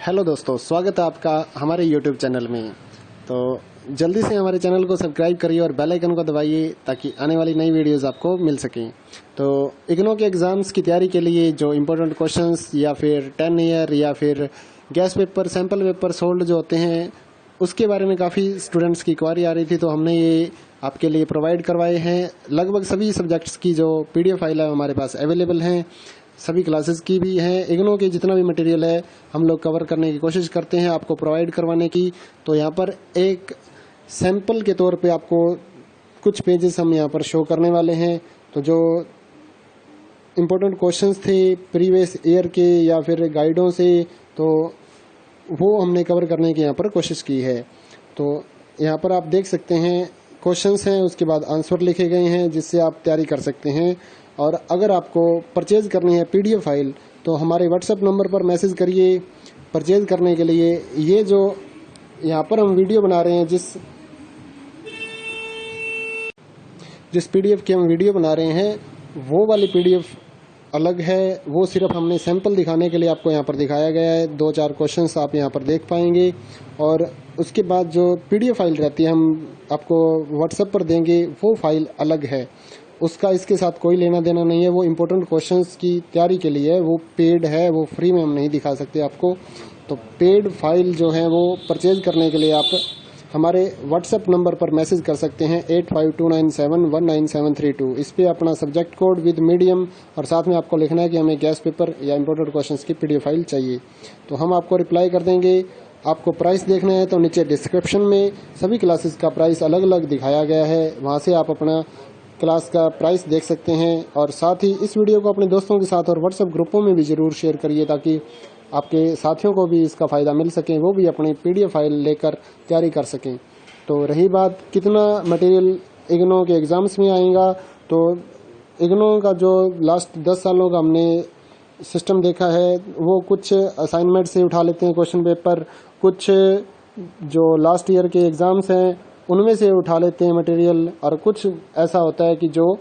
Hello दोस्तों, स्वागत है आपका हमारे यूट्यूब चैनल में। तो जल्दी से हमारे चैनल को सब्सक्राइब करिए और बेल आइकन को दबाइए ताकि आने वाली नई वीडियोस आपको मिल सकें। तो इग्नू के एग्ज़ाम्स की तैयारी के लिए जो इम्पोर्टेंट क्वेश्चंस या फिर 10 ईयर या फिर gas paper, sample paper sold जो होते हैं, उसके बारे में काफ़ी स्टूडेंट्स की क्वारी आ रही थी, तो हमने ये आपके लिए प्रोवाइड करवाए हैं। लगभग सभी सब्जेक्ट्स की जो PDF फाइल है हमारे पास अवेलेबल हैं, सभी क्लासेस की भी हैं। इग्नू के जितना भी मटेरियल है हम लोग कवर करने की कोशिश करते हैं आपको प्रोवाइड करवाने की। तो यहाँ पर एक सैंपल के तौर पे आपको कुछ पेजेस हम यहाँ पर शो करने वाले हैं। तो जो इम्पोर्टेंट क्वेश्चंस थे प्रीवियस ईयर के या फिर गाइडों से, तो वो हमने कवर करने की यहाँ पर कोशिश की है। तो यहाँ पर आप देख सकते हैं क्वेश्चंस हैं, उसके बाद आंसर लिखे गए हैं जिससे आप तैयारी कर सकते हैं। और अगर आपको परचेज करनी है PDF फाइल तो हमारे व्हाट्सएप नंबर पर मैसेज करिए परचेज करने के लिए। ये जो यहाँ पर हम वीडियो बना रहे हैं, जिस PDF की हम वीडियो बना रहे हैं, वो वाली PDF अलग है। वो सिर्फ हमने सैंपल दिखाने के लिए आपको यहाँ पर दिखाया गया है। 2-4 क्वेश्चंस आप यहाँ पर देख पाएंगे। और उसके बाद जो PDF फाइल रहती है हम आपको व्हाट्सएप पर देंगे, वो फाइल अलग है, उसका इसके साथ कोई लेना देना नहीं है। वो इम्पोर्टेंट क्वेश्चंस की तैयारी के लिए है, वो पेड है, वो फ्री में हम नहीं दिखा सकते आपको। तो पेड फाइल जो है वो परचेज करने के लिए आप हमारे व्हाट्सएप नंबर पर मैसेज कर सकते हैं 8529719732। इस पे अपना सब्जेक्ट कोड विद मीडियम और साथ में आपको लिखना है कि हमें गैस पेपर या इम्पोर्टेंट क्वेश्चंस की PDF फाइल चाहिए, तो हम आपको रिप्लाई कर देंगे। आपको प्राइस देखना है तो नीचे डिस्क्रिप्शन में सभी क्लासेस का प्राइस अलग अलग दिखाया गया है, वहाँ से आप अपना क्लास का प्राइस देख सकते हैं। और साथ ही इस वीडियो को अपने दोस्तों के साथ और व्हाट्सएप ग्रुपों में भी ज़रूर शेयर करिए ताकि आपके साथियों को भी इसका फ़ायदा मिल सके, वो भी अपनी PDF फाइल लेकर तैयारी कर सकें। तो रही बात कितना मटेरियल इग्नू के एग्ज़ाम्स में आएगा, तो इग्नू का जो लास्ट 10 सालों का हमने सिस्टम देखा है, वो कुछ असाइनमेंट से उठा लेते हैं क्वेश्चन पेपर, कुछ जो लास्ट ईयर के एग्ज़ाम्स हैं उनमें से उठा लेते हैं मटेरियल, और कुछ ऐसा होता है कि जो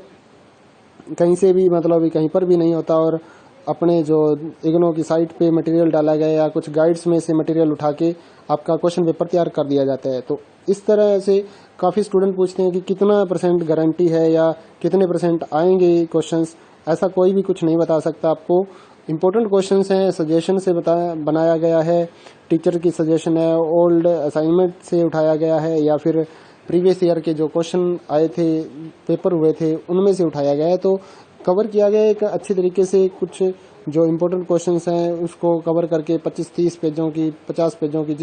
कहीं से भी मतलब कहीं पर भी नहीं होता और अपने जो इग्नू की साइट पे मटेरियल डाला गया या कुछ गाइड्स में से मटेरियल उठा के आपका क्वेश्चन पेपर तैयार कर दिया जाता है। तो इस तरह से काफ़ी स्टूडेंट पूछते हैं कि कितना % गारंटी है या कितने % आएंगे क्वेश्चंस। ऐसा कोई भी कुछ नहीं बता सकता आपको। इम्पोर्टेंट क्वेश्चंस हैं, सजेशन से बनाया गया है, टीचर की सजेशन है, ओल्ड असाइनमेंट से उठाया गया है या फिर प्रीवियस ईयर के जो क्वेश्चन आए थे, पेपर हुए थे, उनमें से उठाया गया है। तो कवर किया गया एक अच्छी तरीके से। कुछ जो इम्पोर्टेंट क्वेश्चंस हैं उसको कवर करके 25-30 पेजों की, 50 पेजों की,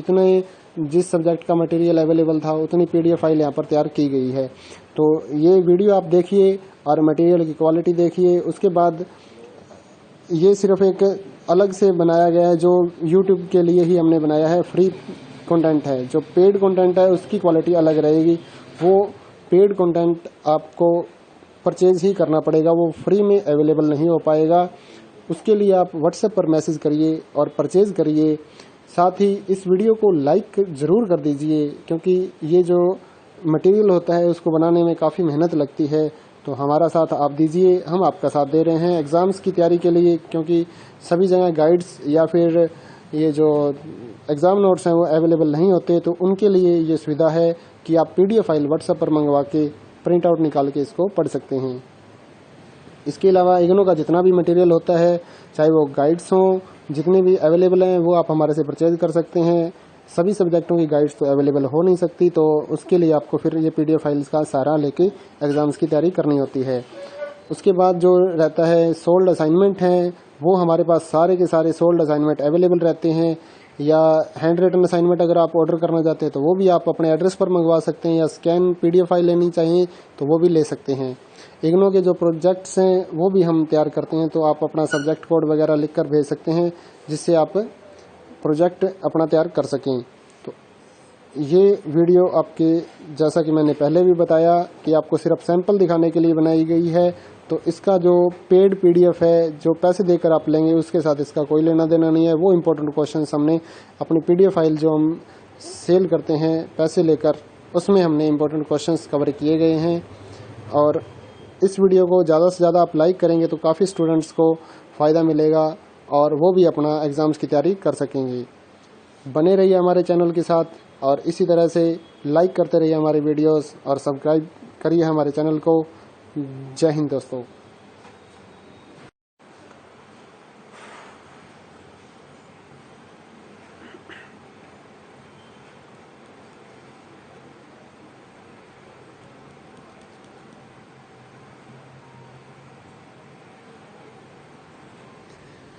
जिस सब्जेक्ट का मटेरियल अवेलेबल था उतनी PDF फाइल यहाँ पर तैयार की गई है। तो ये वीडियो आप देखिए और मटेरियल की क्वालिटी देखिए। उसके बाद ये सिर्फ एक अलग से बनाया गया है, जो YouTube के लिए ही हमने बनाया है, फ्री कंटेंट है। जो पेड कंटेंट है उसकी क्वालिटी अलग रहेगी, वो पेड कंटेंट आपको परचेज ही करना पड़ेगा, वो फ्री में अवेलेबल नहीं हो पाएगा। उसके लिए आप व्हाट्सएप पर मैसेज करिए और परचेज करिए। साथ ही इस वीडियो को लाइक ज़रूर कर दीजिए, क्योंकि ये जो मटेरियल होता है उसको बनाने में काफ़ी मेहनत लगती है। तो हमारा साथ आप दीजिए, हम आपका साथ दे रहे हैं एग्ज़ाम्स की तैयारी के लिए, क्योंकि सभी जगह गाइड्स या फिर ये जो एग्ज़ाम नोट्स हैं वो अवेलेबल नहीं होते। तो उनके लिए ये सुविधा है कि आप PDF फाइल व्हाट्सएप पर मंगवा के प्रिंट आउट निकाल के इसको पढ़ सकते हैं। इसके अलावा इग्नू का जितना भी मटेरियल होता है, चाहे वो गाइड्स हों, जितने भी अवेलेबल हैं, वो आप हमारे से परचेज कर सकते हैं। सभी सब्जेक्टों की गाइड्स तो अवेलेबल हो नहीं सकती, तो उसके लिए आपको फिर ये PDF फाइल्स का सहारा लेके एग्ज़ाम्स की तैयारी करनी होती है। उसके बाद जो रहता है सोल्ड असाइनमेंट हैं, वो हमारे पास सारे के सारे सोल्ड असाइनमेंट अवेलेबल रहते हैं। या हैंड रिटन असाइनमेंट अगर आप ऑर्डर करना चाहते हैं तो वो भी आप अपने एड्रेस पर मंगवा सकते हैं, या स्कैन PDF फाइल लेनी चाहिए तो वो भी ले सकते हैं। इग्नू के जो प्रोजेक्ट्स हैं वो भी हम तैयार करते हैं, तो आप अपना सब्जेक्ट कोड वगैरह लिख कर भेज सकते हैं जिससे आप प्रोजेक्ट अपना तैयार कर सकें। तो ये वीडियो आपके, जैसा कि मैंने पहले भी बताया, कि आपको सिर्फ सैंपल दिखाने के लिए बनाई गई है। तो इसका जो पेड PDF है, जो पैसे देकर आप लेंगे, उसके साथ इसका कोई लेना देना नहीं है। वो इम्पोर्टेंट क्वेश्चंस हमने अपनी PDF फाइल जो हम सेल करते हैं पैसे लेकर, उसमें हमने इम्पोर्टेंट क्वेश्चंस कवर किए गए हैं। और इस वीडियो को ज़्यादा से ज़्यादा आप लाइक करेंगे तो काफ़ी स्टूडेंट्स को फ़ायदा मिलेगा और वो भी अपना एग्ज़ाम्स की तैयारी कर सकेंगे। बने रहिए हमारे चैनल के साथ और इसी तरह से लाइक करते रहिए हमारे वीडियोस और सब्सक्राइब करिए हमारे चैनल को। जय हिंद दोस्तों।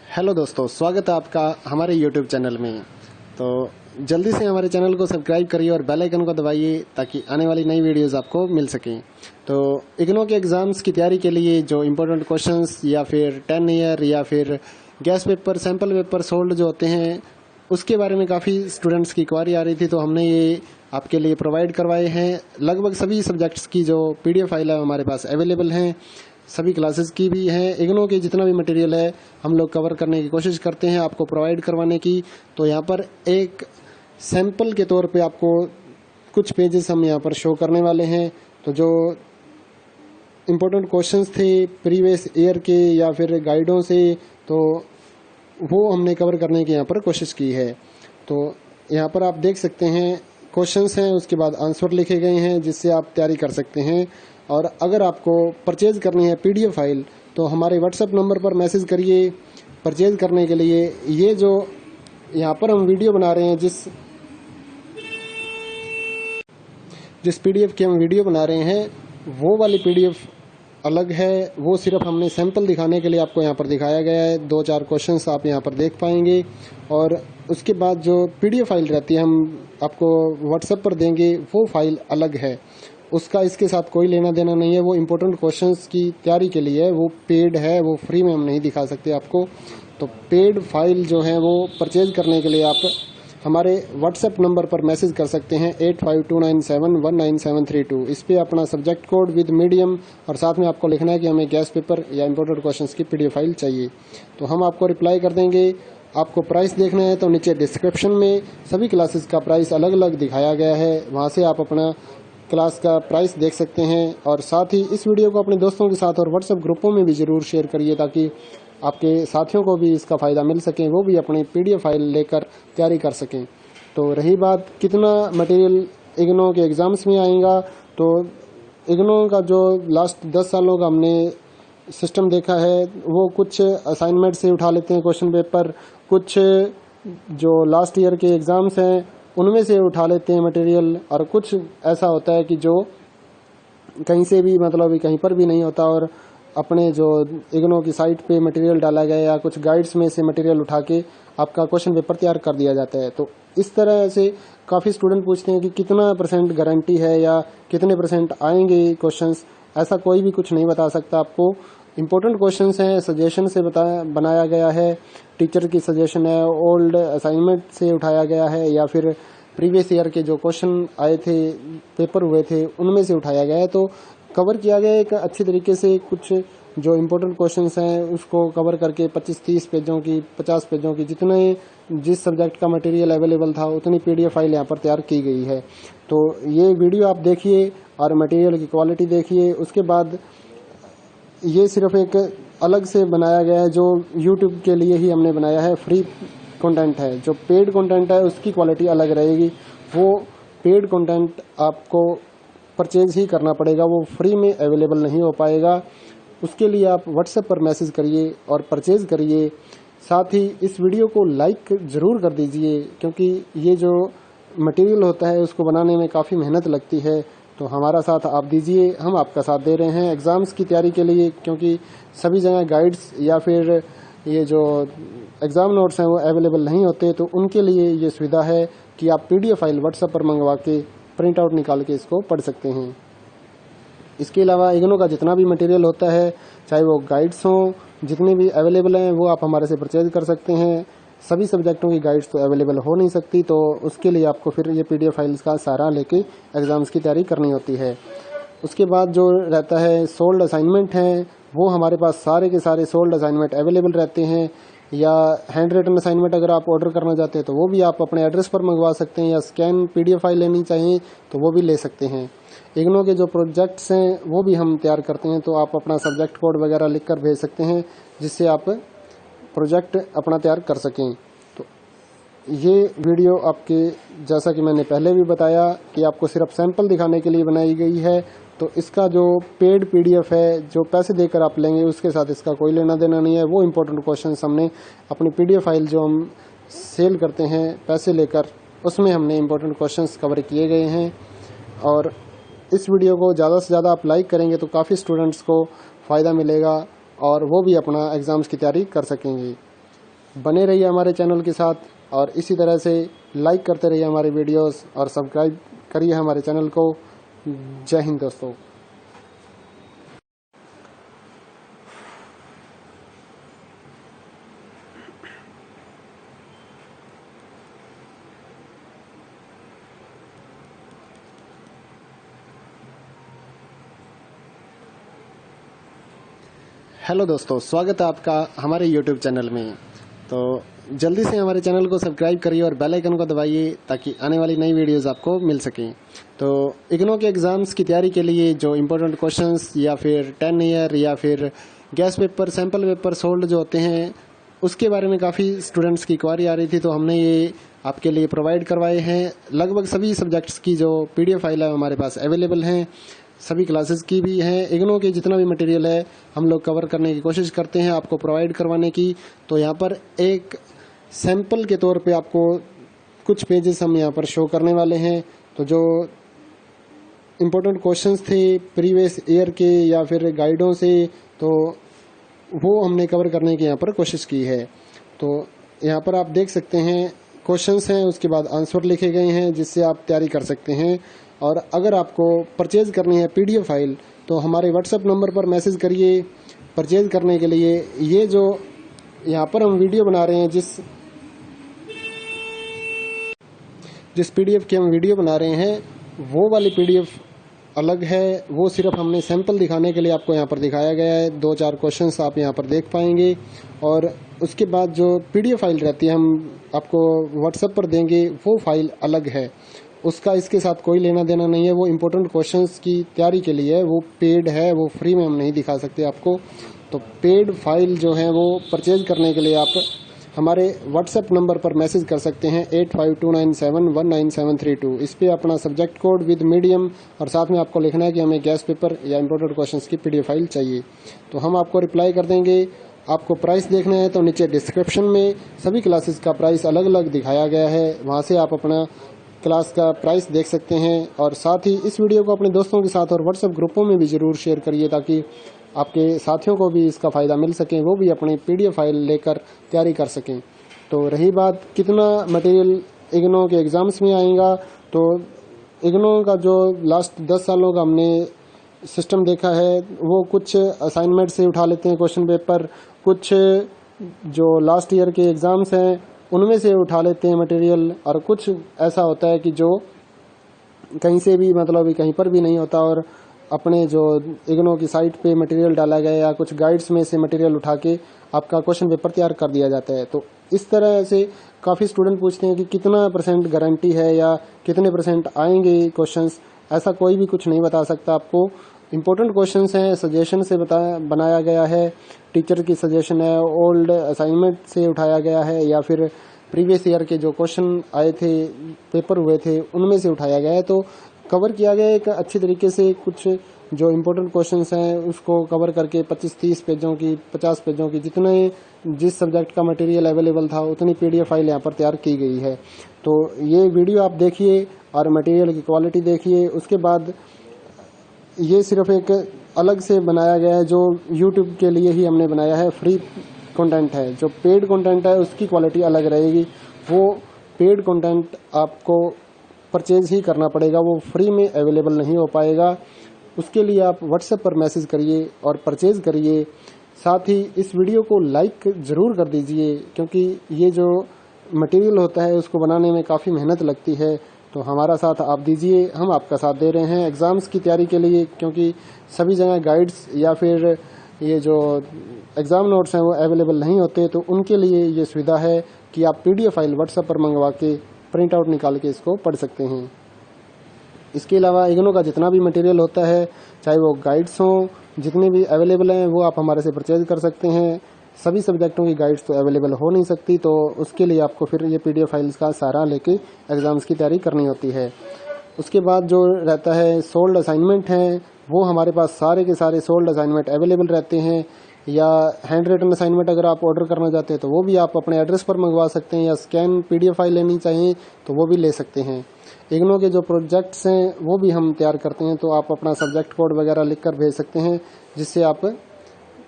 हेलो दोस्तों, स्वागत है आपका हमारे YouTube चैनल में। तो जल्दी से हमारे चैनल को सब्सक्राइब करिए और बेल आइकन को दबाइए ताकि आने वाली नई वीडियोस आपको मिल सकें। तो इग्नो के एग्ज़ाम्स की तैयारी के लिए जो इम्पोर्टेंट क्वेश्चंस या फिर 10 ईयर या फिर gas paper, sample paper sold जो होते हैं, उसके बारे में काफ़ी स्टूडेंट्स की क्वारी आ रही थी, तो हमने ये आपके लिए प्रोवाइड करवाए हैं। लगभग सभी सब्जेक्ट्स की जो PDF फाइल है हमारे पास अवेलेबल हैं, सभी क्लासेस की भी हैं। इग्नो के जितना भी मटेरियल है हम लोग कवर करने की कोशिश करते हैं आपको प्रोवाइड करवाने की। तो यहाँ पर एक सैंपल के तौर पे आपको कुछ पेजेस हम यहाँ पर शो करने वाले हैं। तो जो इम्पोर्टेंट क्वेश्चंस थे प्रीवियस ईयर के या फिर गाइडों से, तो वो हमने कवर करने की यहाँ पर कोशिश की है। तो यहाँ पर आप देख सकते हैं क्वेश्चंस हैं, उसके बाद आंसर लिखे गए हैं जिससे आप तैयारी कर सकते हैं। और अगर आपको परचेज करनी है PDF फाइल तो हमारे WhatsApp नंबर पर मैसेज करिए परचेज करने के लिए। ये जो यहाँ पर हम वीडियो बना रहे हैं, जिस PDF की हम वीडियो बना रहे हैं वो वाली PDF अलग है। वो सिर्फ हमने सैंपल दिखाने के लिए आपको यहाँ पर दिखाया गया है। 2-4 क्वेश्चंस आप यहाँ पर देख पाएंगे और उसके बाद जो PDF फाइल रहती है हम आपको WhatsApp पर देंगे, वो फाइल अलग है। उसका इसके साथ कोई लेना देना नहीं है। वो इम्पोर्टेंट क्वेश्चंस की तैयारी के लिए है, वो पेड है, वो फ्री में हम नहीं दिखा सकते आपको। तो पेड फाइल जो है वो परचेज करने के लिए आप हमारे WhatsApp नंबर पर मैसेज कर सकते हैं 8529719732। इस पे अपना सब्जेक्ट कोड विद मीडियम और साथ में आपको लिखना है कि हमें गैस पेपर या इम्पोर्टेंट क्वेश्चंस की PDF फाइल चाहिए। तो हम आपको रिप्लाई कर देंगे। आपको प्राइस देखना है तो नीचे डिस्क्रिप्शन में सभी क्लासेस का प्राइस अलग अलग दिखाया गया है, वहाँ से आप अपना क्लास का प्राइस देख सकते हैं। और साथ ही इस वीडियो को अपने दोस्तों के साथ और WhatsApp ग्रुपों में भी ज़रूर शेयर करिए ताकि आपके साथियों को भी इसका फ़ायदा मिल सके, वो भी अपनी PDF फाइल लेकर तैयारी कर सकें। तो रही बात कितना मटेरियल इग्नो के एग्ज़ाम्स में आएगा, तो इग्नो का जो लास्ट 10 सालों का हमने सिस्टम देखा है, वो कुछ असाइनमेंट से उठा लेते हैं क्वेश्चन पेपर, कुछ जो लास्ट ईयर के एग्ज़ाम्स हैं उनमें से उठा लेते हैं मटेरियल, और कुछ ऐसा होता है कि जो कहीं से भी मतलब कहीं पर भी नहीं होता और अपने जो इग्नो की साइट पे मटेरियल डाला गया या कुछ गाइड्स में से मटेरियल उठा के आपका क्वेश्चन पेपर तैयार कर दिया जाता है। तो इस तरह से काफ़ी स्टूडेंट पूछते हैं कि कितना % गारंटी है या कितने % आएंगे क्वेश्चंस। ऐसा कोई भी कुछ नहीं बता सकता आपको। इम्पोर्टेंट क्वेश्चंस हैं, सजेशन से बनाया गया है, टीचर की सजेशन है, ओल्ड असाइनमेंट से उठाया गया है या फिर प्रीवियस ईयर के जो क्वेश्चन आए थे, पेपर हुए थे, उनमें से उठाया गया है। तो कवर किया गया एक अच्छी तरीके से। कुछ जो इम्पोर्टेंट क्वेश्चंस हैं उसको कवर करके 25-30 पेजों की, 50 पेजों की, जिस सब्जेक्ट का मटेरियल अवेलेबल था उतनी PDF फाइल यहाँ पर तैयार की गई है। तो ये वीडियो आप देखिए और मटेरियल की क्वालिटी देखिए। उसके बाद ये सिर्फ एक अलग से बनाया गया है जो YouTube के लिए ही हमने बनाया है, फ्री कंटेंट है। जो पेड कंटेंट है उसकी क्वालिटी अलग रहेगी। वो पेड कंटेंट आपको परचेज ही करना पड़ेगा, वो फ्री में अवेलेबल नहीं हो पाएगा। उसके लिए आप WhatsApp पर मैसेज करिए और परचेज करिए। साथ ही इस वीडियो को लाइक ज़रूर कर दीजिए क्योंकि ये जो मटेरियल होता है उसको बनाने में काफ़ी मेहनत लगती है। तो हमारा साथ आप दीजिए, हम आपका साथ दे रहे हैं एग्ज़ाम्स की तैयारी के लिए, क्योंकि सभी जगह गाइड्स या फिर ये जो एग्ज़ाम नोट्स हैं वो अवेलेबल नहीं होते। तो उनके लिए ये सुविधा है कि आप PDF फाइल WhatsApp पर मंगवा के प्रिंट आउट निकाल के इसको पढ़ सकते हैं। इसके अलावा इग्नो का जितना भी मटेरियल होता है, चाहे वो गाइड्स हों, जितने भी अवेलेबल हैं वो आप हमारे से परचेज कर सकते हैं। सभी सब्जेक्टों की गाइड्स तो अवेलेबल हो नहीं सकती, तो उसके लिए आपको फिर ये PDF फाइल्स का सहारा लेके एग्ज़ाम्स की तैयारी करनी होती है। उसके बाद जो रहता है सोल्ड असाइनमेंट हैं, वो हमारे पास सारे के सारे सोल्ड असाइनमेंट अवेलेबल रहते हैं। या हैंड रिटन असाइनमेंट अगर आप ऑर्डर करना चाहते हैं तो वो भी आप अपने एड्रेस पर मंगवा सकते हैं, या स्कैन PDF फाइल लेनी चाहिए तो वो भी ले सकते हैं। इग्नो के जो प्रोजेक्ट्स हैं वो भी हम तैयार करते हैं, तो आप अपना सब्जेक्ट कोड वगैरह लिख कर भेज सकते हैं जिससे आप प्रोजेक्ट अपना तैयार कर सकें। तो ये वीडियो आपके, जैसा कि मैंने पहले भी बताया, कि आपको सिर्फ सैंपल दिखाने के लिए बनाई गई है। तो इसका जो पेड पीडीएफ है, जो पैसे देकर आप लेंगे, उसके साथ इसका कोई लेना देना नहीं है। वो इम्पोर्टेंट क्वेश्चन हमने अपनी पीडीएफ फाइल जो हम सेल करते हैं पैसे लेकर, उसमें हमने इम्पोर्टेंट क्वेश्चंस कवर किए गए हैं। और इस वीडियो को ज़्यादा से ज़्यादा आप लाइक करेंगे तो काफ़ी स्टूडेंट्स को फ़ायदा मिलेगा और वो भी अपना एग्ज़ाम्स की तैयारी कर सकेंगे। बने रहिए हमारे चैनल के साथ और इसी तरह से लाइक करते रहिए हमारे वीडियोस और सब्सक्राइब करिए हमारे चैनल को। जय हिंद दोस्तों। हेलो दोस्तों, स्वागत है आपका हमारे YouTube चैनल में। तो जल्दी से हमारे चैनल को सब्सक्राइब करिए और बेल आइकन को दबाइए ताकि आने वाली नई वीडियोस आपको मिल सकें। तो इग्नो के एग्ज़ाम्स की तैयारी के लिए जो इम्पोर्टेंट क्वेश्चंस या फिर 10 ईयर या फिर gas paper, sample paper sold जो होते हैं, उसके बारे में काफ़ी स्टूडेंट्स की क्वारी आ रही थी, तो हमने ये आपके लिए प्रोवाइड करवाए हैं। लगभग सभी सब्जेक्ट्स की जो PDF फाइल है हमारे पास अवेलेबल हैं, सभी क्लासेस की भी हैं। इग्नो के जितना भी मटेरियल है हम लोग कवर करने की कोशिश करते हैं आपको प्रोवाइड करवाने की। तो यहाँ पर एक सैंपल के तौर पे आपको कुछ पेजेस हम यहाँ पर शो करने वाले हैं। तो जो इम्पोर्टेंट क्वेश्चंस थे प्रीवियस ईयर के या फिर गाइडों से, तो वो हमने कवर करने की यहाँ पर कोशिश की है। तो यहाँ पर आप देख सकते हैं क्वेश्चंस हैं, उसके बाद आंसर लिखे गए हैं जिससे आप तैयारी कर सकते हैं। और अगर आपको परचेज़ करनी है PDF फाइल तो हमारे व्हाट्सएप नंबर पर मैसेज करिए परचेज़ करने के लिए। ये जो यहाँ पर हम वीडियो बना रहे हैं, जिस PDF की हम वीडियो बना रहे हैं, वो वाली PDF अलग है। वो सिर्फ हमने सैंपल दिखाने के लिए आपको यहाँ पर दिखाया गया है। 2-4 क्वेश्चंस आप यहाँ पर देख पाएंगे और उसके बाद जो PDF फाइल रहती है हम आपको व्हाट्सएप पर देंगे, वो फाइल अलग है। उसका इसके साथ कोई लेना देना नहीं है। वो इम्पोर्टेंट क्वेश्चंस की तैयारी के लिए है, वो पेड है, वो फ्री में हम नहीं दिखा सकते आपको। तो पेड फाइल जो है वो परचेज करने के लिए आप हमारे व्हाट्सएप नंबर पर मैसेज कर सकते हैं 8529719732। इस पे अपना सब्जेक्ट कोड विद मीडियम और साथ में आपको लिखना है कि हमें गैस पेपर या इम्पोर्टेंट क्वेश्चंस की PDF फाइल चाहिए। तो हम आपको रिप्लाई कर देंगे। आपको प्राइस देखना है तो नीचे डिस्क्रिप्शन में सभी क्लासेस का प्राइस अलग अलग दिखाया गया है, वहाँ से आप अपना क्लास का प्राइस देख सकते हैं। और साथ ही इस वीडियो को अपने दोस्तों के साथ और व्हाट्सएप ग्रुपों में भी ज़रूर शेयर करिए ताकि आपके साथियों को भी इसका फ़ायदा मिल सके, वो भी अपनी PDF फाइल लेकर तैयारी कर सकें। तो रही बात कितना मटेरियल इग्नो के एग्ज़ाम्स में आएगा, तो इग्नो का जो लास्ट 10 सालों का हमने सिस्टम देखा है, वो कुछ असाइनमेंट से उठा लेते हैं क्वेश्चन पेपर, कुछ जो लास्ट ईयर के एग्ज़ाम्स हैं उनमें से उठा लेते हैं मटेरियल, और कुछ ऐसा होता है कि जो कहीं से भी, मतलब कहीं पर भी नहीं होता और अपने जो इग्नो की साइट पे मटेरियल डाला गया या कुछ गाइड्स में से मटेरियल उठा के आपका क्वेश्चन पेपर तैयार कर दिया जाता है। तो इस तरह से काफ़ी स्टूडेंट पूछते हैं कि कितना % गारंटी है या कितने % आएंगे क्वेश्चंस। ऐसा कोई भी कुछ नहीं बता सकता आपको। इम्पोर्टेंट क्वेश्चंस हैं, सजेशन से बनाया गया है, टीचर की सजेशन है, ओल्ड असाइनमेंट से उठाया गया है या फिर प्रीवियस ईयर के जो क्वेश्चन आए थे, पेपर हुए थे, उनमें से उठाया गया है। तो कवर किया गया एक अच्छी तरीके से। कुछ जो इम्पोर्टेंट क्वेश्चंस हैं उसको कवर करके 25-30 पेजों की, 50 पेजों की, जितने जिस सब्जेक्ट का मटेरियल अवेलेबल था उतनी PDF फाइल यहाँ पर तैयार की गई है। तो ये वीडियो आप देखिए और मटेरियल की क्वालिटी देखिए। उसके बाद ये सिर्फ एक अलग से बनाया गया है, जो YouTube के लिए ही हमने बनाया है, फ्री कंटेंट है। जो पेड कंटेंट है उसकी क्वालिटी अलग रहेगी। वो पेड कंटेंट आपको परचेज ही करना पड़ेगा, वो फ्री में अवेलेबल नहीं हो पाएगा। उसके लिए आप व्हाट्सएप पर मैसेज करिए और परचेज करिए। साथ ही इस वीडियो को लाइक ज़रूर कर दीजिए, क्योंकि ये जो मटेरियल होता है उसको बनाने में काफ़ी मेहनत लगती है। तो हमारा साथ आप दीजिए, हम आपका साथ दे रहे हैं एग्ज़ाम्स की तैयारी के लिए, क्योंकि सभी जगह गाइड्स या फिर ये जो एग्ज़ाम नोट्स हैं वो अवेलेबल नहीं होते। तो उनके लिए ये सुविधा है कि आप PDF फाइल व्हाट्सएप पर मंगवा के प्रिंट आउट निकाल के इसको पढ़ सकते हैं। इसके अलावा इग्नो का जितना भी मटेरियल होता है, चाहे वो गाइड्स हों, जितने भी अवेलेबल हैं, वो आप हमारे से परचेज कर सकते हैं। सभी सब्जेक्टों की गाइड्स तो अवेलेबल हो नहीं सकती, तो उसके लिए आपको फिर ये PDF फाइल्स का सहारा लेके एग्ज़ाम्स की तैयारी करनी होती है। उसके बाद जो रहता है सोल्ड असाइनमेंट हैं, वो हमारे पास सारे के सारे सोल्ड असाइनमेंट अवेलेबल रहते हैं। या हैंड रिटन असाइनमेंट अगर आप ऑर्डर करना चाहते हैं तो वो भी आप अपने एड्रेस पर मंगवा सकते हैं, या स्कैन PDF फाइल लेनी चाहिए तो वो भी ले सकते हैं। इग्नो के जो प्रोजेक्ट्स हैं वो भी हम तैयार करते हैं, तो आप अपना सब्जेक्ट कोड वगैरह लिख कर भेज सकते हैं जिससे आप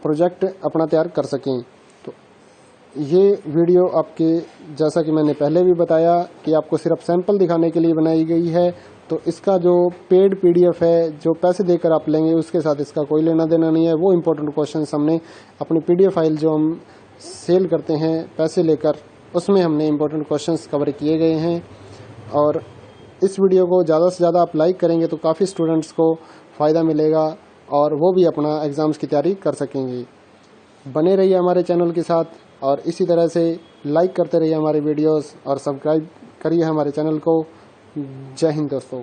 प्रोजेक्ट अपना तैयार कर सकें। तो ये वीडियो आपके, जैसा कि मैंने पहले भी बताया कि आपको सिर्फ सैंपल दिखाने के लिए बनाई गई है, तो इसका जो पेड PDF है जो पैसे देकर आप लेंगे उसके साथ इसका कोई लेना देना नहीं है। वो इम्पोर्टेंट क्वेश्चन हमने अपनी PDF फाइल जो हम सेल करते हैं पैसे लेकर, उसमें हमने इम्पोर्टेंट क्वेश्चंस कवर किए गए हैं। और इस वीडियो को ज़्यादा से ज़्यादा आप लाइक करेंगे तो काफ़ी स्टूडेंट्स को फ़ायदा मिलेगा और वो भी अपना एग्ज़ाम्स की तैयारी कर सकेंगे। बने रहिए हमारे चैनल के साथ और इसी तरह से लाइक करते रहिए हमारे वीडियोस और सब्सक्राइब करिए हमारे चैनल को। जय हिंद दोस्तों।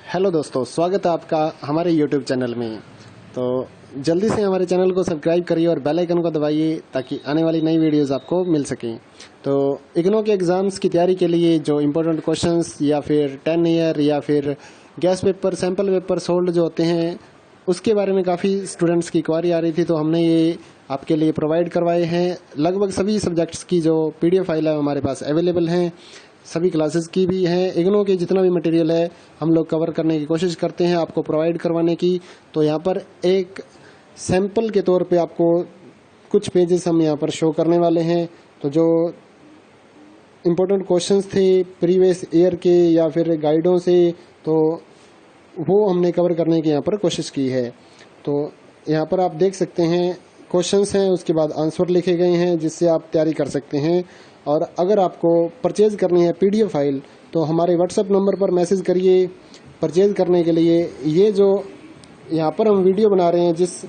हेलो दोस्तों, स्वागत है आपका हमारे YouTube चैनल में। तो जल्दी से हमारे चैनल को सब्सक्राइब करिए और बेल आइकन को दबाइए ताकि आने वाली नई वीडियोस आपको मिल सकें। तो इग्नो के एग्ज़ाम्स की तैयारी के लिए जो इम्पोर्टेंट क्वेश्चंस या फिर 10 ईयर या फिर gas paper, sample paper sold जो होते हैं, उसके बारे में काफ़ी स्टूडेंट्स की क्वारी आ रही थी, तो हमने ये आपके लिए प्रोवाइड करवाए हैं। लगभग सभी सब्जेक्ट्स की जो PDF फाइल है हमारे पास अवेलेबल हैं, सभी क्लासेस की भी हैं। इग्नो के जितना भी मटेरियल है हम लोग कवर करने की कोशिश करते हैं आपको प्रोवाइड करवाने की। तो यहाँ पर एक सैंपल के तौर पे आपको कुछ पेजेस हम यहाँ पर शो करने वाले हैं। तो जो इम्पोर्टेंट क्वेश्चंस थे प्रीवियस ईयर के या फिर गाइडों से, तो वो हमने कवर करने की यहाँ पर कोशिश की है। तो यहाँ पर आप देख सकते हैं क्वेश्चंस हैं, उसके बाद आंसर लिखे गए हैं जिससे आप तैयारी कर सकते हैं। और अगर आपको परचेज़ करनी है PDF फाइल तो हमारे WhatsApp नंबर पर मैसेज करिए परचेज़ करने के लिए। ये जो यहाँ पर हम वीडियो बना रहे हैं, जिस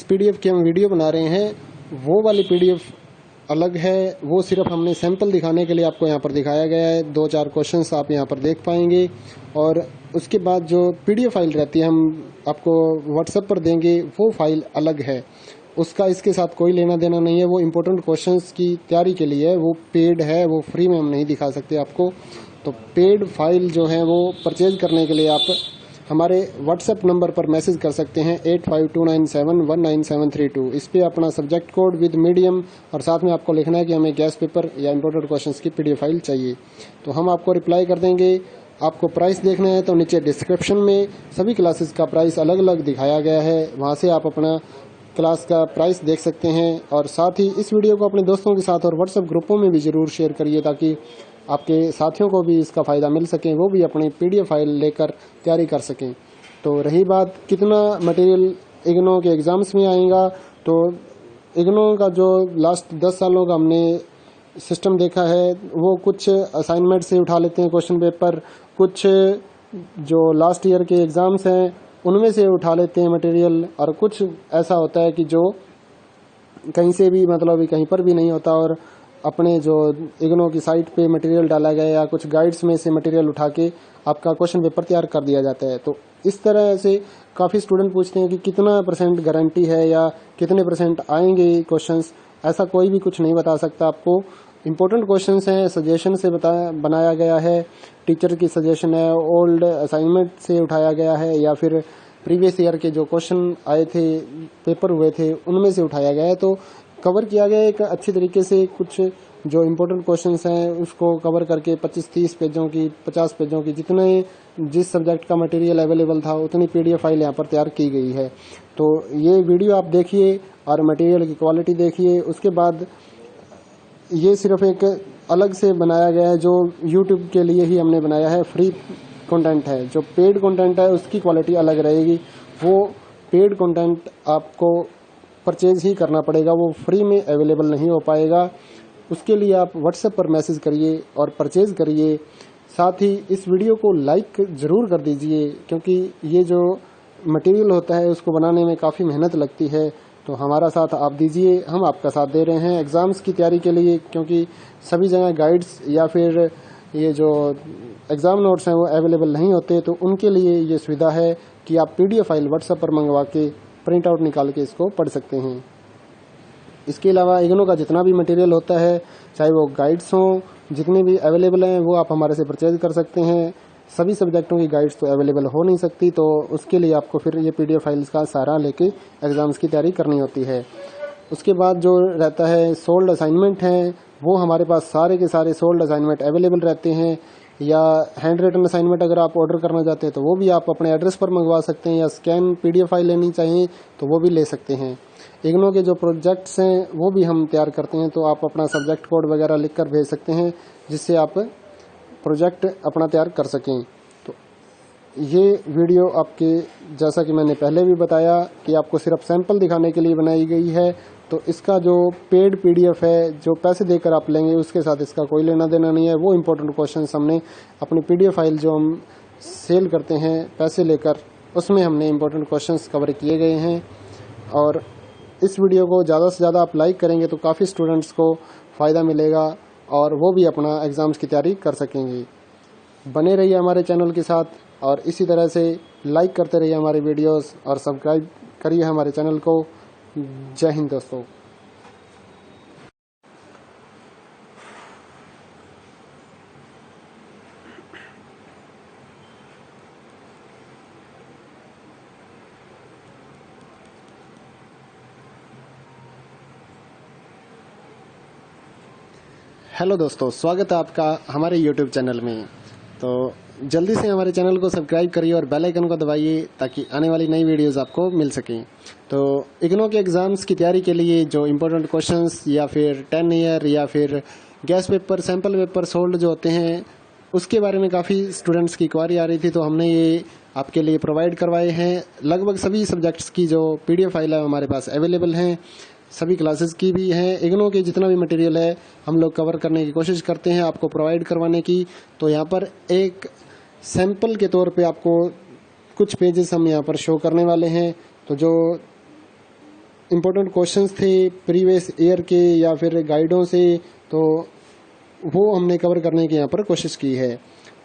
PDF की हम वीडियो बना रहे हैं वो वाली PDF अलग है, वो सिर्फ हमने सैंपल दिखाने के लिए आपको यहाँ पर दिखाया गया है। 2-4 क्वेश्चंस आप यहाँ पर देख पाएंगे और उसके बाद जो PDF फाइल रहती है हम आपको WhatsApp पर देंगे, वो फाइल अलग है, उसका इसके साथ कोई लेना देना नहीं है। वो इम्पोर्टेंट क्वेश्चंस की तैयारी के लिए है, वो पेड है, वो फ्री में हम नहीं दिखा सकते आपको। तो पेड फाइल जो है वो परचेज करने के लिए आप हमारे WhatsApp नंबर पर मैसेज कर सकते हैं 8529719732। इस पर अपना सब्जेक्ट कोड विद मीडियम और साथ में आपको लिखना है कि हमें गैस पेपर या इम्पोर्टेंट क्वेश्चंस की PDF फाइल चाहिए, तो हम आपको रिप्लाई कर देंगे। आपको प्राइस देखना है तो नीचे डिस्क्रिप्शन में सभी क्लासेस का प्राइस अलग अलग दिखाया गया है, वहाँ से आप अपना क्लास का प्राइस देख सकते हैं। और साथ ही इस वीडियो को अपने दोस्तों के साथ और WhatsApp ग्रुपों में भी ज़रूर शेयर करिए ताकि आपके साथियों को भी इसका फ़ायदा मिल सके, वो भी अपनी PDF फाइल लेकर तैयारी कर सकें। तो रही बात कितना मटेरियल इग्नो के एग्ज़ाम्स में आएगा, तो इग्नो का जो लास्ट 10 सालों का हमने सिस्टम देखा है, वो कुछ असाइनमेंट से उठा लेते हैं क्वेश्चन पेपर, कुछ जो लास्ट ईयर के एग्ज़ाम्स हैं उनमें से उठा लेते हैं मटेरियल, और कुछ ऐसा होता है कि जो कहीं से भी मतलब कहीं पर भी नहीं होता और अपने जो इग्नो की साइट पे मटेरियल डाला गया या कुछ गाइड्स में से मटेरियल उठा के आपका क्वेश्चन पेपर तैयार कर दिया जाता है। तो इस तरह से काफ़ी स्टूडेंट पूछते हैं कि कितना % गारंटी है या कितने % आएंगे क्वेश्चंस। ऐसा कोई भी कुछ नहीं बता सकता आपको। इम्पोर्टेंट क्वेश्चंस हैं, सजेशन से बनाया गया है, टीचर की सजेशन है, ओल्ड असाइनमेंट से उठाया गया है या फिर प्रीवियस ईयर के जो क्वेश्चन आए थे, पेपर हुए थे, उनमें से उठाया गया है। तो कवर किया गया एक अच्छी तरीके से। कुछ जो इम्पोर्टेंट क्वेश्चंस हैं उसको कवर करके 25-30 पेजों की, 50 पेजों की, जिस सब्जेक्ट का मटेरियल अवेलेबल था उतनी PDF फाइल यहाँ पर तैयार की गई है। तो ये वीडियो आप देखिए और मटेरियल की क्वालिटी देखिए। उसके बाद ये सिर्फ एक अलग से बनाया गया है जो YouTube के लिए ही हमने बनाया है, फ्री कंटेंट है। जो पेड कंटेंट है उसकी क्वालिटी अलग रहेगी, वो पेड कंटेंट आपको परचेज ही करना पड़ेगा, वो फ्री में अवेलेबल नहीं हो पाएगा। उसके लिए आप WhatsApp पर मैसेज करिए और परचेज करिए। साथ ही इस वीडियो को लाइक ज़रूर कर दीजिए, क्योंकि ये जो मटेरियल होता है उसको बनाने में काफ़ी मेहनत लगती है। तो हमारा साथ आप दीजिए, हम आपका साथ दे रहे हैं एग्ज़ाम्स की तैयारी के लिए, क्योंकि सभी जगह गाइड्स या फिर ये जो एग्ज़ाम नोट्स हैं वो अवेलेबल नहीं होते। तो उनके लिए ये सुविधा है कि आप PDF फाइल व्हाट्सएप पर मंगवा के प्रिंट आउट निकाल के इसको पढ़ सकते हैं। इसके अलावा इग्नो का जितना भी मटेरियल होता है, चाहे वो गाइड्स हों, जितने भी अवेलेबल हैं वो आप हमारे से परचेज कर सकते हैं। सभी सब्जेक्टों की गाइड्स तो अवेलेबल हो नहीं सकती, तो उसके लिए आपको फिर ये PDF फाइल्स का सहारा लेके एग्ज़ाम्स की तैयारी करनी होती है। उसके बाद जो रहता है सोल्ड असाइनमेंट हैं, वो हमारे पास सारे के सारे सोल्ड असाइनमेंट अवेलेबल रहते हैं। या हैंड रिटन असाइनमेंट अगर आप ऑर्डर करना चाहते हैं तो वो भी आप अपने एड्रेस पर मंगवा सकते हैं, या स्कैन PDF फाइल लेनी चाहिए तो वो भी ले सकते हैं। इग्नो के जो प्रोजेक्ट्स हैं वो भी हम तैयार करते हैं, तो आप अपना सब्जेक्ट कोड वगैरह लिख कर भेज सकते हैं, जिससे आप प्रोजेक्ट अपना तैयार कर सकें। तो ये वीडियो आपके, जैसा कि मैंने पहले भी बताया, कि आपको सिर्फ सैंपल दिखाने के लिए बनाई गई है। तो इसका जो पेड PDF है, जो पैसे देकर आप लेंगे, उसके साथ इसका कोई लेना देना नहीं है। वो इम्पोर्टेंट क्वेश्चंस हमने अपनी PDF फाइल जो हम सेल करते हैं पैसे लेकर, उसमें हमने इम्पोर्टेंट क्वेश्चंस कवर किए गए हैं। और इस वीडियो को ज़्यादा से ज़्यादा आप लाइक करेंगे तो काफ़ी स्टूडेंट्स को फ़ायदा मिलेगा और वो भी अपना एग्ज़ाम्स की तैयारी कर सकेंगे। बने रहिए हमारे चैनल के साथ और इसी तरह से लाइक करते रहिए हमारे वीडियोस और सब्सक्राइब करिए हमारे चैनल को। जय हिंद दोस्तों। हेलो दोस्तों, स्वागत है आपका हमारे YouTube चैनल में। तो जल्दी से हमारे चैनल को सब्सक्राइब करिए और बेल आइकन को दबाइए, ताकि आने वाली नई वीडियोस आपको मिल सकें। तो इग्नो के एग्ज़ाम्स की तैयारी के लिए जो इम्पोर्टेंट क्वेश्चंस या फिर 10 ईयर या फिर gas paper, sample paper sold जो होते हैं, उसके बारे में काफ़ी स्टूडेंट्स की क्वारी आ रही थी, तो हमने ये आपके लिए प्रोवाइड करवाए हैं। लगभग सभी सब्जेक्ट्स की जो PDF फाइल है हमारे पास अवेलेबल हैं, सभी क्लासेस की भी हैं। इग्नो के जितना भी मटेरियल है हम लोग कवर करने की कोशिश करते हैं आपको प्रोवाइड करवाने की। तो यहाँ पर एक सैंपल के तौर पे आपको कुछ पेजेस हम यहाँ पर शो करने वाले हैं। तो जो इम्पोर्टेंट क्वेश्चंस थे प्रीवियस ईयर के या फिर गाइडों से, तो वो हमने कवर करने की यहाँ पर कोशिश की है।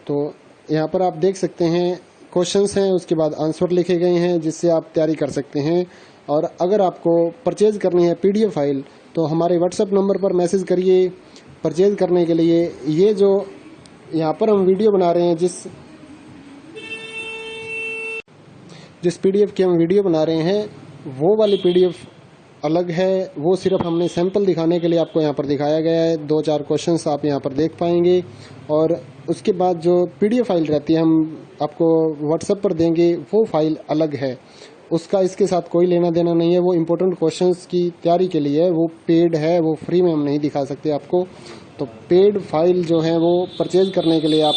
तो यहाँ पर आप देख सकते हैं क्वेश्चंस हैं, उसके बाद आंसर लिखे गए हैं, जिससे आप तैयारी कर सकते हैं। और अगर आपको परचेज करनी है PDF फाइल तो हमारे व्हाट्सएप नंबर पर मैसेज करिए परचेज करने के लिए। ये जो यहाँ पर हम वीडियो बना रहे हैं, जिस PDF की हम वीडियो बना रहे हैं, वो वाली PDF अलग है। वो सिर्फ हमने सैंपल दिखाने के लिए आपको यहाँ पर दिखाया गया है। 2-4 क्वेश्चंस आप यहाँ पर देख पाएंगे। और उसके बाद जो PDF फाइल रहती है हम आपको व्हाट्सएप पर देंगे, वो फाइल अलग है, उसका इसके साथ कोई लेना देना नहीं है। वो इम्पोर्टेंट क्वेश्चंस की तैयारी के लिए है, वो पेड है, वो फ्री में हम नहीं दिखा सकते आपको। तो पेड फाइल जो है वो परचेज करने के लिए आप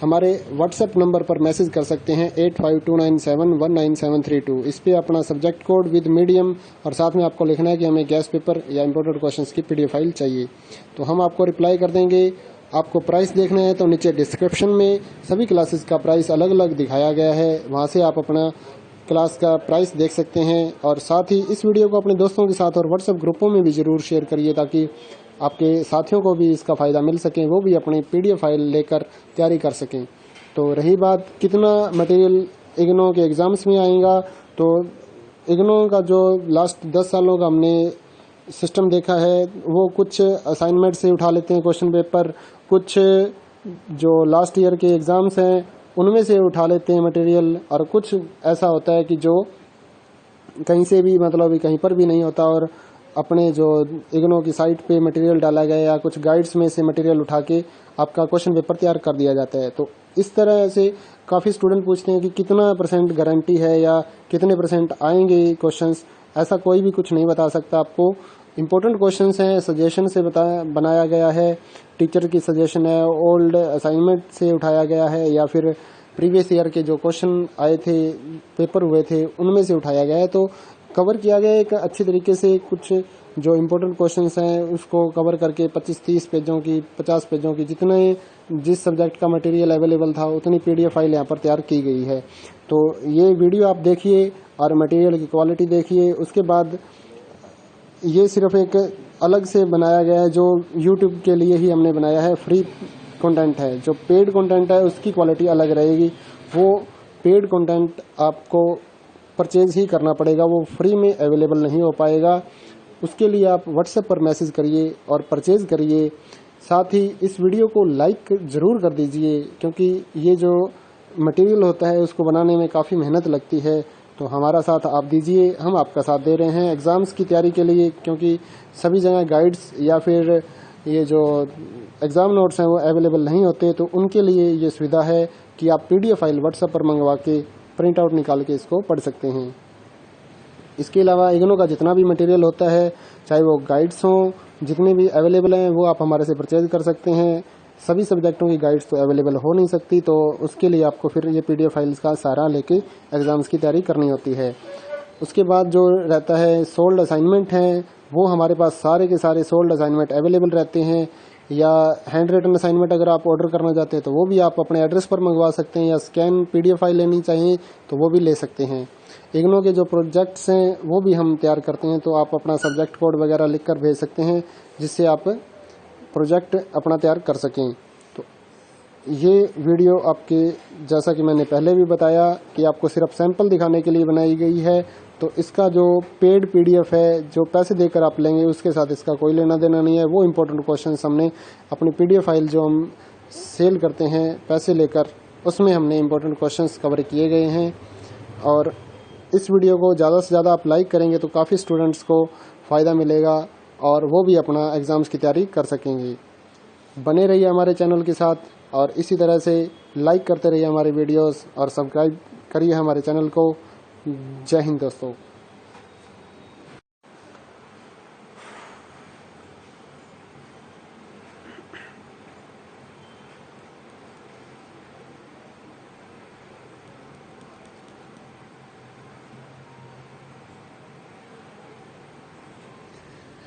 हमारे व्हाट्सएप नंबर पर मैसेज कर सकते हैं 8529719732। इस पे अपना सब्जेक्ट कोड विद मीडियम और साथ में आपको लिखना है कि हमें गैस पेपर या इम्पोर्टेंट क्वेश्चंस की PDF फाइल चाहिए। तो हम आपको रिप्लाई कर देंगे। आपको प्राइस देखना है तो नीचे डिस्क्रिप्शन में सभी क्लासेस का प्राइस अलग अलग दिखाया गया है, वहाँ से आप अपना क्लास का प्राइस देख सकते हैं। और साथ ही इस वीडियो को अपने दोस्तों के साथ और व्हाट्सएप ग्रुपों में भी ज़रूर शेयर करिए, ताकि आपके साथियों को भी इसका फ़ायदा मिल सके, वो भी अपनी PDF फाइल लेकर तैयारी कर सकें। तो रही बात कितना मटेरियल इग्नो के एग्ज़ाम्स में आएगा, तो इग्नो का जो लास्ट 10 सालों का हमने सिस्टम देखा है, वो कुछ असाइनमेंट से उठा लेते हैं क्वेश्चन पेपर, कुछ जो लास्ट ईयर के एग्ज़ाम्स हैं उनमें से उठा लेते हैं मटेरियल, और कुछ ऐसा होता है कि जो कहीं से भी, मतलब कहीं पर भी नहीं होता, और अपने जो इग्नो की साइट पे मटेरियल डाला गया या कुछ गाइड्स में से मटेरियल उठा के आपका क्वेश्चन पेपर तैयार कर दिया जाता है। तो इस तरह से काफ़ी स्टूडेंट पूछते हैं कि कितना % गारंटी है या कितने % आएंगे क्वेश्चंस। ऐसा कोई भी कुछ नहीं बता सकता आपको। इम्पोर्टेंट क्वेश्चंस हैं, सजेशन से बनाया गया है, टीचर की सजेशन है, ओल्ड असाइनमेंट से उठाया गया है, या फिर प्रीवियस ईयर के जो क्वेश्चन आए थे, पेपर हुए थे, उनमें से उठाया गया है। तो कवर किया गया एक अच्छी तरीके से। कुछ जो इम्पोर्टेंट क्वेश्चंस हैं उसको कवर करके 25-30 पेजों की, 50 पेजों की, जितने जिस सब्जेक्ट का मटेरियल अवेलेबल था उतनी PDF फाइल यहाँ पर तैयार की गई है। तो ये वीडियो आप देखिए और मटेरियल की क्वालिटी देखिए। उसके बाद ये सिर्फ एक अलग से बनाया गया है जो YouTube के लिए ही हमने बनाया है, फ्री कंटेंट है। जो पेड कंटेंट है उसकी क्वालिटी अलग रहेगी। वो पेड कंटेंट आपको परचेज ही करना पड़ेगा, वो फ्री में अवेलेबल नहीं हो पाएगा। उसके लिए आप व्हाट्सएप पर मैसेज करिए और परचेज करिए। साथ ही इस वीडियो को लाइक ज़रूर कर दीजिए, क्योंकि ये जो मटेरियल होता है उसको बनाने में काफ़ी मेहनत लगती है। तो हमारा साथ आप दीजिए, हम आपका साथ दे रहे हैं एग्ज़ाम्स की तैयारी के लिए, क्योंकि सभी जगह गाइड्स या फिर ये जो एग्ज़ाम नोट्स हैं वो अवेलेबल नहीं होते। तो उनके लिए ये सुविधा है कि आप PDF फाइल व्हाट्सएप पर मंगवा के प्रिंट आउट निकाल के इसको पढ़ सकते हैं। इसके अलावा इग्नू का जितना भी मटेरियल होता है, चाहे वो गाइड्स हों, जितने भी अवेलेबल हैं वो आप हमारे से परचेज कर सकते हैं। सभी सब्जेक्टों की गाइड्स तो अवेलेबल हो नहीं सकती, तो उसके लिए आपको फिर ये PDF फाइल्स का सहारा लेके एग्ज़ाम्स की तैयारी करनी होती है। उसके बाद जो रहता है सोल्ड असाइनमेंट हैं, वो हमारे पास सारे के सारे सोल्ड असाइनमेंट अवेलेबल रहते हैं। या हैंड रिटन असाइनमेंट अगर आप ऑर्डर करना चाहते हैं तो वो भी आप अपने एड्रेस पर मंगवा सकते हैं, या स्कैन PDF फाइल लेनी चाहिए तो वो भी ले सकते हैं। इग्नू के जो प्रोजेक्ट्स हैं वो भी हम तैयार करते हैं, तो आप अपना सब्जेक्ट कोड वगैरह लिख कर भेज सकते हैं, जिससे आप प्रोजेक्ट अपना तैयार कर सकें। तो ये वीडियो आपके, जैसा कि मैंने पहले भी बताया, कि आपको सिर्फ सैंपल दिखाने के लिए बनाई गई है। तो इसका जो पेड PDF है, जो पैसे देकर आप लेंगे, उसके साथ इसका कोई लेना देना नहीं है। वो इम्पोर्टेंट क्वेश्चन हमने अपनी PDF फाइल जो हम सेल करते हैं पैसे लेकर, उसमें हमने इम्पोर्टेंट क्वेश्चन कवर किए गए हैं। और इस वीडियो को ज़्यादा से ज़्यादा आप लाइक करेंगे तो काफ़ी स्टूडेंट्स को फ़ायदा मिलेगा और वो भी अपना एग्ज़ाम्स की तैयारी कर सकेंगे। बने रहिए हमारे चैनल के साथ और इसी तरह से लाइक करते रहिए हमारे वीडियोस और सब्सक्राइब करिए हमारे चैनल को। जय हिंद दोस्तों।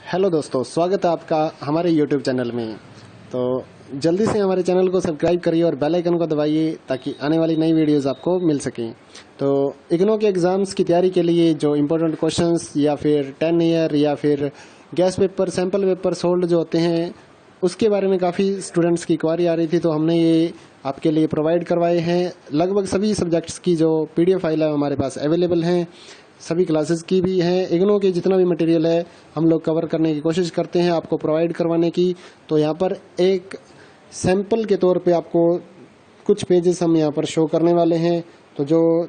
हेलो दोस्तों, स्वागत है आपका हमारे YouTube चैनल में। तो जल्दी से हमारे चैनल को सब्सक्राइब करिए और बेल आइकन को दबाइए ताकि आने वाली नई वीडियोस आपको मिल सकें। तो इग्नू के एग्ज़ाम्स की तैयारी के लिए जो इम्पोर्टेंट क्वेश्चंस या फिर 10 ईयर या फिर gas paper, sample paper sold जो होते हैं, उसके बारे में काफ़ी स्टूडेंट्स की क्वारी आ रही थी, तो हमने ये आपके लिए प्रोवाइड करवाए हैं। लगभग सभी सब्जेक्ट्स की जो PDF फाइल है हमारे पास अवेलेबल हैं, सभी क्लासेस की भी हैं। इग्नू के जितना भी मटेरियल है हम लोग कवर करने की कोशिश करते हैं आपको प्रोवाइड करवाने की। तो यहाँ पर एक सैंपल के तौर पे आपको कुछ पेजेस हम यहाँ पर शो करने वाले हैं। तो जो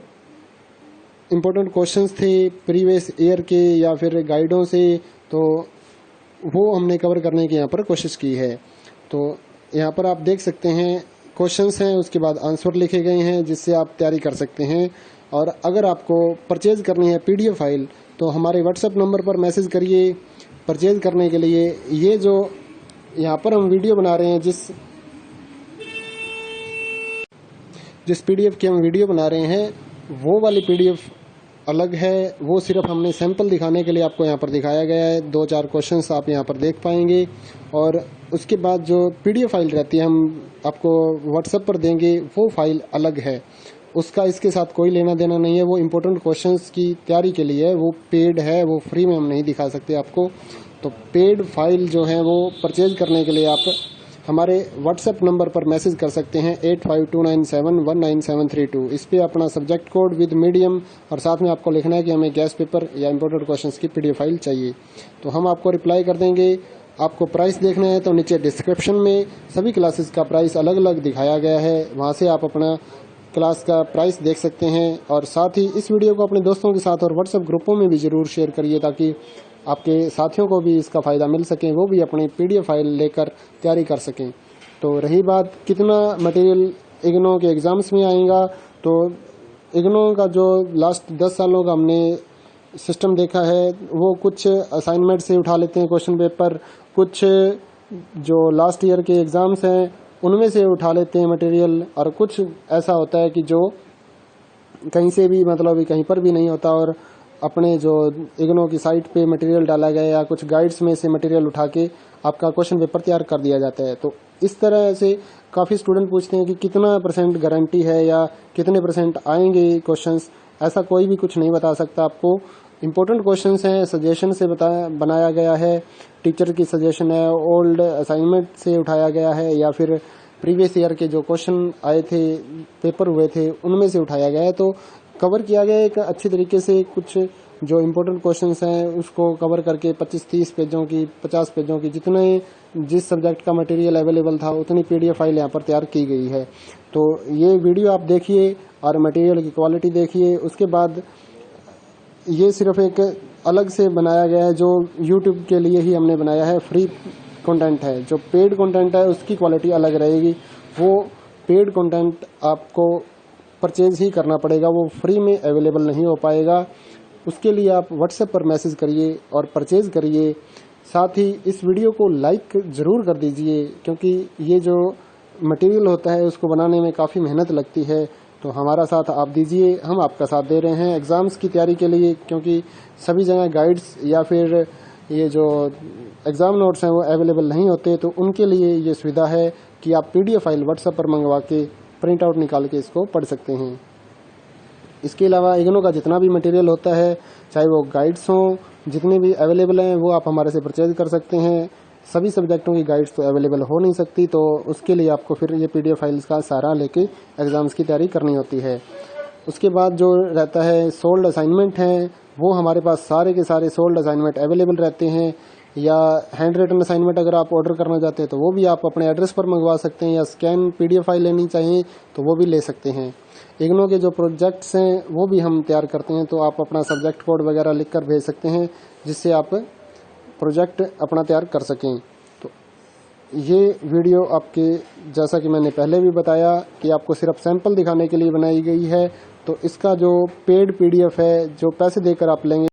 इम्पोर्टेंट क्वेश्चंस थे प्रीवियस ईयर के या फिर गाइडों से, तो वो हमने कवर करने की यहाँ पर कोशिश की है। तो यहाँ पर आप देख सकते हैं क्वेश्चंस हैं, उसके बाद आंसर लिखे गए हैं जिससे आप तैयारी कर सकते हैं। और अगर आपको परचेज करनी है PDF फाइल तो हमारे व्हाट्सएप नंबर पर मैसेज करिए परचेज करने के लिए। ये जो यहाँ पर हम वीडियो बना रहे हैं, जिस PDF की हम वीडियो बना रहे हैं, वो वाली PDF अलग है। वो सिर्फ हमने सैंपल दिखाने के लिए आपको यहाँ पर दिखाया गया है। 2-4 क्वेश्चंस आप यहाँ पर देख पाएंगे। और उसके बाद जो PDF फाइल रहती है हम आपको व्हाट्सएप पर देंगे, वो फाइल अलग है, उसका इसके साथ कोई लेना देना नहीं है। वो इम्पोर्टेंट क्वेश्चंस की तैयारी के लिए है, वो पेड है, वो फ्री में हम नहीं दिखा सकते आपको। तो पेड फाइल जो है वो परचेज करने के लिए आप हमारे व्हाट्सएप नंबर पर मैसेज कर सकते हैं 8529719732। इस पर अपना सब्जेक्ट कोड विद मीडियम और साथ में आपको लिखना है कि हमें गैस पेपर या इम्पोर्टेंट क्वेश्चंस की PDF फाइल चाहिए, तो हम आपको रिप्लाई कर देंगे। आपको प्राइस देखना है तो नीचे डिस्क्रिप्शन में सभी क्लासेस का प्राइस अलग अलग दिखाया गया है, वहाँ से आप अपना क्लास का प्राइस देख सकते हैं। और साथ ही इस वीडियो को अपने दोस्तों के साथ और व्हाट्सएप ग्रुपों में भी ज़रूर शेयर करिए ताकि आपके साथियों को भी इसका फ़ायदा मिल सके, वो भी अपनी PDF फाइल लेकर तैयारी कर सकें। तो रही बात कितना मटेरियल इग्नू के एग्ज़ाम्स में आएगा, तो इग्नू का जो लास्ट 10 सालों का हमने सिस्टम देखा है, वो कुछ असाइनमेंट से उठा लेते हैं क्वेश्चन पेपर, कुछ जो लास्ट ईयर के एग्ज़ाम्स हैं उनमें से उठा लेते हैं मटेरियल, और कुछ ऐसा होता है कि जो कहीं से भी मतलब कहीं पर भी नहीं होता और अपने जो इग्नू की साइट पे मटेरियल डाला गया या कुछ गाइड्स में से मटेरियल उठा के आपका क्वेश्चन पेपर तैयार कर दिया जाता है। तो इस तरह से काफ़ी स्टूडेंट पूछते हैं कि कितना % गारंटी है या कितने % आएंगे क्वेश्चंस। ऐसा कोई भी कुछ नहीं बता सकता आपको। इम्पोर्टेंट क्वेश्चंस हैं, सजेशन से बनाया गया है, टीचर की सजेशन है, ओल्ड असाइनमेंट से उठाया गया है या फिर प्रीवियस ईयर के जो क्वेश्चन आए थे, पेपर हुए थे, उनमें से उठाया गया है। तो कवर किया गया है एक अच्छी तरीके से। कुछ जो इम्पोर्टेंट क्वेश्चंस हैं उसको कवर करके 25-30 पेजों की, 50 पेजों की, जिस सब्जेक्ट का मटेरियल अवेलेबल था उतनी PDF फाइल यहाँ पर तैयार की गई है। तो ये वीडियो आप देखिए और मटेरियल की क्वालिटी देखिए। उसके बाद ये सिर्फ एक अलग से बनाया गया है जो YouTube के लिए ही हमने बनाया है, फ्री कंटेंट है। जो पेड कंटेंट है उसकी क्वालिटी अलग रहेगी। वो पेड कंटेंट आपको परचेज ही करना पड़ेगा, वो फ्री में अवेलेबल नहीं हो पाएगा। उसके लिए आप व्हाट्सएप पर मैसेज करिए और परचेज करिए। साथ ही इस वीडियो को लाइक ज़रूर कर दीजिए, क्योंकि ये जो मटेरियल होता है उसको बनाने में काफ़ी मेहनत लगती है। तो हमारा साथ आप दीजिए, हम आपका साथ दे रहे हैं एग्ज़ाम्स की तैयारी के लिए, क्योंकि सभी जगह गाइड्स या फिर ये जो एग्ज़ाम नोट्स हैं वो अवेलेबल नहीं होते। तो उनके लिए ये सुविधा है कि आप PDF फाइल व्हाट्सएप पर मंगवा के प्रिंट आउट निकाल के इसको पढ़ सकते हैं। इसके अलावा इग्नू का जितना भी मटेरियल होता है, चाहे वो गाइड्स हों, जितने भी अवेलेबल हैं वो आप हमारे से परचेज कर सकते हैं। सभी सब्जेक्टों की गाइड्स तो अवेलेबल हो नहीं सकती, तो उसके लिए आपको फिर ये PDF फाइल्स का सहारा लेके एग्ज़ाम्स की तैयारी करनी होती है। उसके बाद जो रहता है सोल्ड असाइनमेंट हैं, वो हमारे पास सारे के सारे सोल्ड असाइनमेंट अवेलेबल रहते हैं। या हैंड रिटन असाइनमेंट अगर आप ऑर्डर करना चाहते हैं तो वो भी आप अपने एड्रेस पर मंगवा सकते हैं, या स्कैन PDF फाइल लेनी चाहिए तो वो भी ले सकते हैं। इग्नू के जो प्रोजेक्ट्स हैं वो भी हम तैयार करते हैं, तो आप अपना सब्जेक्ट कोड वगैरह लिख कर भेज सकते हैं, जिससे आप प्रोजेक्ट अपना तैयार कर सकें। तो ये वीडियो आपके, जैसा कि मैंने पहले भी बताया, कि आपको सिर्फ सैंपल दिखाने के लिए बनाई गई है। तो इसका जो पेड PDF है, जो पैसे देकर आप लेंगे